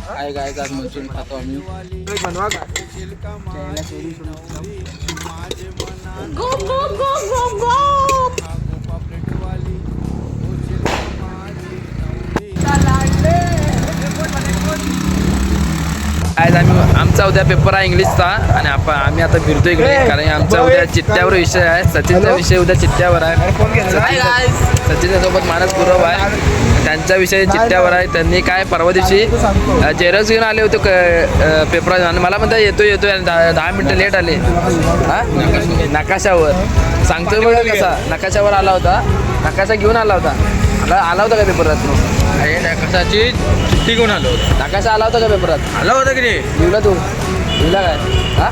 काय काय आज मंचुरियन खातो आम्ही. बनवा का गो गो गो गो गो. आज आमचा उद्या पेपर आहे इंग्लिशचा आणि आम्ही आता फिरतो इकडे कारण आमचा उद्या चिठ्ठ्यावर विषय आहे. सचिनचा विषय उद्या चिठ्ठ्यावर आहे. सचिनच्या सोबत मानस गुरव आहे, त्यांचा विषय चिठ्ठ्यावर आहे. त्यांनी काय परवा दिवशी जेरॉक्स घेऊन आले होते पेपर आणि मला म्हणता येतोय आणि 10 मिनिटं लेट आले. हा नकाशावर सांगतोय बघा कसा नकाशावर आला होता, नकाशा घेऊन आला होता का पेपरात? नकाशाची चिठ्ठी घेऊन आलो. नकाशा आला होता का पेपरात? आला होता की नाही? लिहिला तू? लिहिला काय? हा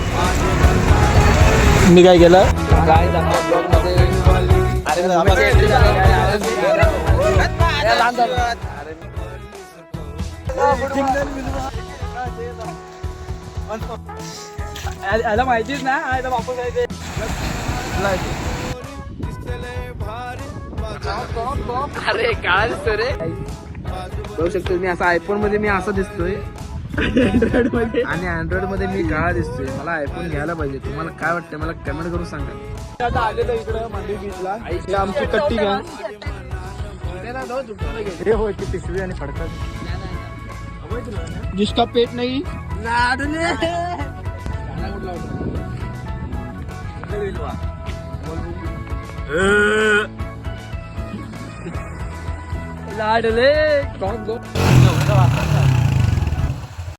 मी काय केलं? काय याला माहितीच ना वापस अरे काय दिसतोय रे? बघू शकतो मी असा आयफोन मध्ये मी असा दिसतोय अँड्रॉइड मध्ये आणि अँड्रॉइड मध्ये मी काळा दिसतोय. मला आयफोन घ्यायला पाहिजे. तुम्हाला काय वाटतं मला कमेंट करून सांगा. आता आलेलो इकडं मंदिर बीचला. आमची कट्टी गॅंग हे होय ती पिशवी आणि फडका जिसका पेट नाही लाडले